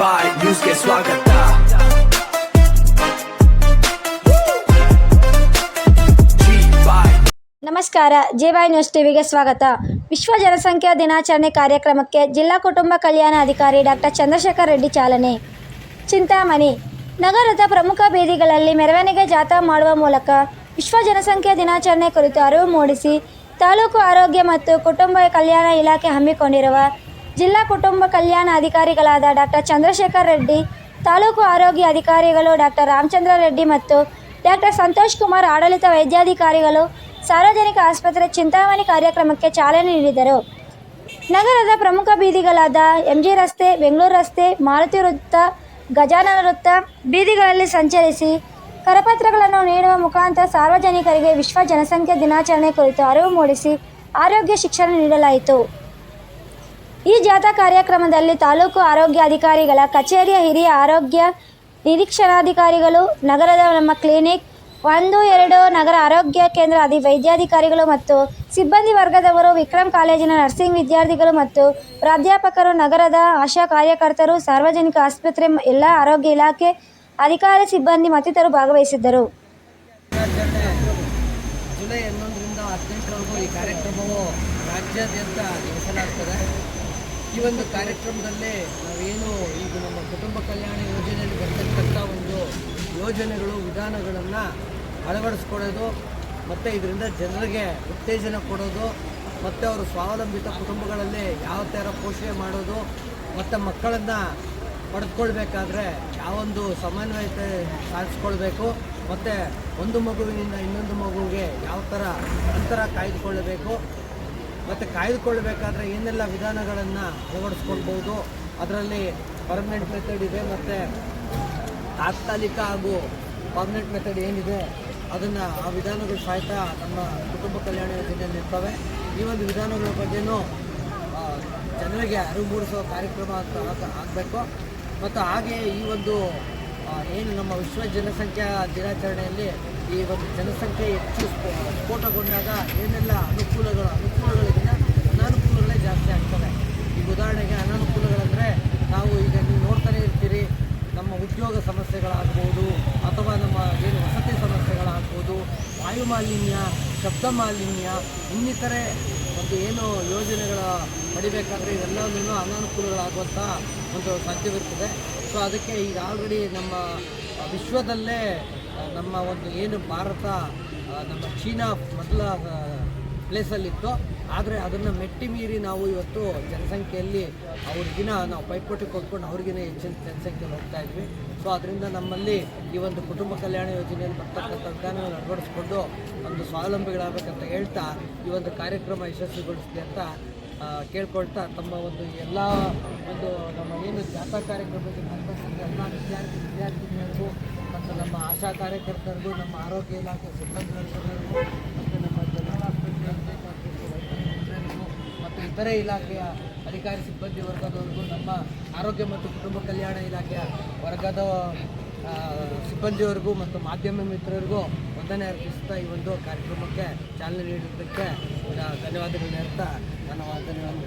ಬಾಯ್ ನ್ಯೂಸ್ಗೆ ಸ್ವಾಗತ. ನಮಸ್ಕಾರ, ಜೆಬಾಯ್ ನ್ಯೂಸ್ ಟಿವಿಗೆ ಸ್ವಾಗತ. ವಿಶ್ವ ಜನಸಂಖ್ಯಾ ದಿನಾಚರಣೆ ಕಾರ್ಯಕ್ರಮಕ್ಕೆ ಜಿಲ್ಲಾ ಕುಟುಂಬ ಕಲ್ಯಾಣ ಅಧಿಕಾರಿ ಡಾಕ್ಟರ್ ಚಂದ್ರಶೇಖರ್ ರೆಡ್ಡಿ ಚಾಲನೆ. ಚಿಂತಾಮಣಿ ನಗರದ ಪ್ರಮುಖ ಬೀದಿಗಳಲ್ಲಿ ಮೆರವಣಿಗೆ ಜಾಥಾ ಮಾಡುವ ಮೂಲಕ ವಿಶ್ವ ಜನಸಂಖ್ಯಾ ದಿನಾಚರಣೆ ಕುರಿತು ಅರಿವು ಮೂಡಿಸಿ ತಾಲೂಕು ಆರೋಗ್ಯ ಮತ್ತು ಕುಟುಂಬ ಕಲ್ಯಾಣ ಇಲಾಖೆ ಹಮ್ಮಿಕೊಂಡಿರುವ ಜಿಲ್ಲಾ ಕುಟುಂಬ ಕಲ್ಯಾಣ ಅಧಿಕಾರಿಗಳಾದ ಡಾಕ್ಟರ್ ಚಂದ್ರಶೇಖರ್ ರೆಡ್ಡಿ, ತಾಲೂಕು ಆರೋಗ್ಯ ಅಧಿಕಾರಿಗಳು ಡಾಕ್ಟರ್ ರಾಮಚಂದ್ರ ರೆಡ್ಡಿ ಮತ್ತು ಡಾಕ್ಟರ್ ಸಂತೋಷ್ ಕುಮಾರ್ ಆಡಳಿತ ವೈದ್ಯಾಧಿಕಾರಿಗಳು ಸಾರ್ವಜನಿಕ ಆಸ್ಪತ್ರೆ ಚಿಂತಾಮಣಿ ಕಾರ್ಯಕ್ರಮಕ್ಕೆ ಚಾಲನೆ ನೀಡಿದರು. ನಗರದ ಪ್ರಮುಖ ಬೀದಿಗಳಾದ ಎಂಜಿ ರಸ್ತೆ, ಬೆಂಗಳೂರು ರಸ್ತೆ, ಮಾರುತಿ ವೃತ್ತ, ಗಜಾನನ ವೃತ್ತ ಬೀದಿಗಳಲ್ಲಿ ಸಂಚರಿಸಿ ಕರಪತ್ರಗಳನ್ನು ನೀಡುವ ಮುಖಾಂತರ ಸಾರ್ವಜನಿಕರಿಗೆ ವಿಶ್ವ ಜನಸಂಖ್ಯಾ ದಿನಾಚರಣೆ ಕುರಿತು ಅರಿವು ಮೂಡಿಸಿ ಆರೋಗ್ಯ ಶಿಕ್ಷಣ ನೀಡಲಾಯಿತು. ಈ ಜಾಥಾ ಕಾರ್ಯಕ್ರಮದಲ್ಲಿ ತಾಲೂಕು ಆರೋಗ್ಯ ಅಧಿಕಾರಿಗಳ ಕಚೇರಿಯ ಹಿರಿಯ ಆರೋಗ್ಯ ನಿರೀಕ್ಷಣಾಧಿಕಾರಿಗಳು, ನಗರದ ನಮ್ಮ ಕ್ಲಿನಿಕ್ 1-2 ನಗರ ಆರೋಗ್ಯ ಕೇಂದ್ರ ವೈದ್ಯಾಧಿಕಾರಿಗಳು ಮತ್ತು ಸಿಬ್ಬಂದಿ ವರ್ಗದವರು, ವಿಕ್ರಮ್ ಕಾಲೇಜಿನ ನರ್ಸಿಂಗ್ ವಿದ್ಯಾರ್ಥಿಗಳು ಮತ್ತು ಪ್ರಾಧ್ಯಾಪಕರು, ನಗರದ ಆಶಾ ಕಾರ್ಯಕರ್ತರು, ಸಾರ್ವಜನಿಕ ಆಸ್ಪತ್ರೆ ಎಲ್ಲ ಆರೋಗ್ಯ ಇಲಾಖೆ ಅಧಿಕಾರಿ ಸಿಬ್ಬಂದಿ ಮತ್ತಿತರರು ಭಾಗವಹಿಸಿದ್ದರು. ಜುಲೈ 11ರಿಂದ 18ರವರೆಗೂ ಈ ಕಾರ್ಯಕ್ರಮವು ರಾಜ್ಯಾದ್ಯಂತ ನಡೆಸಲಾಗ್ತದೆ. ಈ ಒಂದು ಕಾರ್ಯಕ್ರಮದಲ್ಲಿ ನಾವೇನು ಈಗ ನಮ್ಮ ಕುಟುಂಬ ಕಲ್ಯಾಣ ಯೋಜನೆಯಲ್ಲಿ ಬರ್ತಕ್ಕಂಥ ಒಂದು ಯೋಜನೆಗಳು, ವಿಧಾನಗಳನ್ನು ಅಳವಡಿಸ್ಕೊಡೋದು ಮತ್ತು ಇದರಿಂದ ಜನರಿಗೆ ಉತ್ತೇಜನ ಕೊಡೋದು ಮತ್ತು ಅವರು ಸ್ವಾವಲಂಬಿತ ಕುಟುಂಬಗಳಲ್ಲಿ ಯಾವ ಥರ ಪೋಷಣೆ ಮಾಡೋದು ಮತ್ತು ಮಕ್ಕಳನ್ನು ಪಡೆದುಕೊಳ್ಬೇಕಾದ್ರೆ ಯಾವೊಂದು ಸಮನ್ವಯತೆ ಸಾಧಿಸ್ಕೊಳ್ಬೇಕು ಮತ್ತು ಒಂದು ಮಗುವಿನಿಂದ ಇನ್ನೊಂದು ಮಗುವಿಗೆ ಯಾವ ಥರ ಅಂತರ ಕಾಯ್ದುಕೊಳ್ಳಬೇಕು ಮತ್ತು ಕಾಯ್ದುಕೊಳ್ಳಬೇಕಾದ್ರೆ ಏನೆಲ್ಲ ವಿಧಾನಗಳನ್ನು ಅಳವಡಿಸ್ಕೊಳ್ಬೋದು. ಅದರಲ್ಲಿ ಪರ್ಮನೆಂಟ್ ಮೆಥಡ್ ಇದೆ ಮತ್ತು ತಾತ್ಕಾಲಿಕ ಹಾಗೂ ಪರ್ಮನೆಂಟ್ ಮೆಥಡ್ ಏನಿದೆ ಅದನ್ನು ಆ ವಿಧಾನಗಳು ಸಹಿತ ನಮ್ಮ ಕುಟುಂಬ ಕಲ್ಯಾಣ ಯೋಜನೆಯಲ್ಲಿ ಇರ್ತವೆ. ಈ ಒಂದು ವಿಧಾನಗಳ ಬಗ್ಗೆಯೂ ಜನರಿಗೆ ಅರಿವು ಮೂಡಿಸುವ ಕಾರ್ಯಕ್ರಮ ಆಗಬೇಕು. ಮತ್ತು ಹಾಗೆ ಈ ಒಂದು ಏನು ನಮ್ಮ ವಿಶ್ವ ಜನಸಂಖ್ಯಾ ದಿನಾಚರಣೆಯಲ್ಲಿ ಈ ಒಂದು ಜನಸಂಖ್ಯೆ ಹೆಚ್ಚು ಸ್ಫೋಟಗೊಂಡಾಗ ಏನೆಲ್ಲ ಅನುಕೂಲಗಳಿಂದ ಅನಾನುಕೂಲಗಳೇ ಜಾಸ್ತಿ ಆಗ್ತವೆ. ಈಗ ಉದಾಹರಣೆಗೆ ಅನಾನುಕೂಲಗಳಂದರೆ ನಾವು ಈಗ ನೀವು ನೋಡ್ತಾನೆ ಇರ್ತೀರಿ, ನಮ್ಮ ಉದ್ಯೋಗ ಸಮಸ್ಯೆಗಳಾಗ್ಬೋದು ಅಥವಾ ನಮ್ಮ ಏನು ವಸತಿ ಸಮಸ್ಯೆಗಳಾಗ್ಬೋದು, ವಾಯು ಮಾಲಿನ್ಯ, ಶಬ್ದ ಮಾಲಿನ್ಯ, ಇನ್ನಿತರೆ ಒಂದು ಏನು ಯೋಜನೆಗಳ ಪಡಿಬೇಕಾದ್ರೆ ಇವೆಲ್ಲವೂ ಅನಾನುಕೂಲಗಳಾಗುವಂಥ ಒಂದು ಸಾಧ್ಯವಿರ್ತದೆ. ಸೊ ಅದಕ್ಕೆ ಈಗ ಆಲ್ರೆಡಿ ನಮ್ಮ ವಿಶ್ವದಲ್ಲೇ ನಮ್ಮ ಒಂದು ಏನು ಭಾರತ ನಮ್ಮ ಚೀನಾ ಮೊದಲ ಪ್ಲೇಸಲ್ಲಿತ್ತು. ಆದರೆ ಅದನ್ನು ಮೆಟ್ಟಿ ಮೀರಿ ನಾವು ಇವತ್ತು ಜನಸಂಖ್ಯೆಯಲ್ಲಿ ಅವ್ರಿಗಿನ ನಾವು ಪೈಪೋಟಿ ಕೊಟ್ಕೊಂಡು ಅವ್ರಿಗಿನ ಹೆಚ್ಚಿನ ಜನಸಂಖ್ಯೆಯಲ್ಲಿ ಹೋಗ್ತಾ ಇದ್ವಿ. ಸೊ ಅದರಿಂದ ನಮ್ಮಲ್ಲಿ ಈ ಒಂದು ಕುಟುಂಬ ಕಲ್ಯಾಣ ಯೋಜನೆಯಲ್ಲಿ ಬರ್ತಕ್ಕಂಥ ವಿಧಾನವನ್ನು ಅಳವಡಿಸ್ಕೊಂಡು ಒಂದು ಸ್ವಾವಲಂಬಿಗಳಾಗಬೇಕಂತ ಹೇಳ್ತಾ ಈ ಒಂದು ಕಾರ್ಯಕ್ರಮ ಯಶಸ್ವಿಗೊಳಿಸಲಿ ಅಂತ ಕೇಳ್ಕೊಳ್ತಾ ತಮ್ಮ ಒಂದು ಎಲ್ಲ ಒಂದು ನಮ್ಮ ಏನು ಜಾಥಾ ಕಾರ್ಯಕ್ರಮಕ್ಕೆ ಬರ್ತಕ್ಕಂಥ ಎಲ್ಲ ವಿದ್ಯಾರ್ಥಿನಿಯರಿಗೂ ಮತ್ತು ನಮ್ಮ ಆಶಾ ಕಾರ್ಯಕರ್ತರಿಗೂ, ನಮ್ಮ ಆರೋಗ್ಯ ಇಲಾಖೆ ಸಿಬ್ಬಂದಿ ವರ್ಗದವರಿಗೂ ಮತ್ತು ನಮ್ಮ ಜನರಲ್ ಆಸ್ಪತ್ರೆ ಮತ್ತು ಇತರೆ ಇಲಾಖೆಯ ಅಧಿಕಾರಿ ಸಿಬ್ಬಂದಿ ವರ್ಗದವರಿಗೂ, ನಮ್ಮ ಆರೋಗ್ಯ ಮತ್ತು ಕುಟುಂಬ ಕಲ್ಯಾಣ ಇಲಾಖೆಯ ವರ್ಗದ ಸಿಬ್ಬಂದಿಯವರಿಗೂ ಮತ್ತು ಮಾಧ್ಯಮ ಮಿತ್ರರಿಗೂ ವಂದನೆ ಅರ್ಪಿಸ್ತಾ ಈ ಒಂದು ಕಾರ್ಯಕ್ರಮಕ್ಕೆ ಚಾಲನೆ ನೀಡಿದ್ದಕ್ಕೆ ಧನ್ಯವಾದಗಳು ಹೇಳ್ತಾ ನಾನು ಧನ್ಯವಾದ.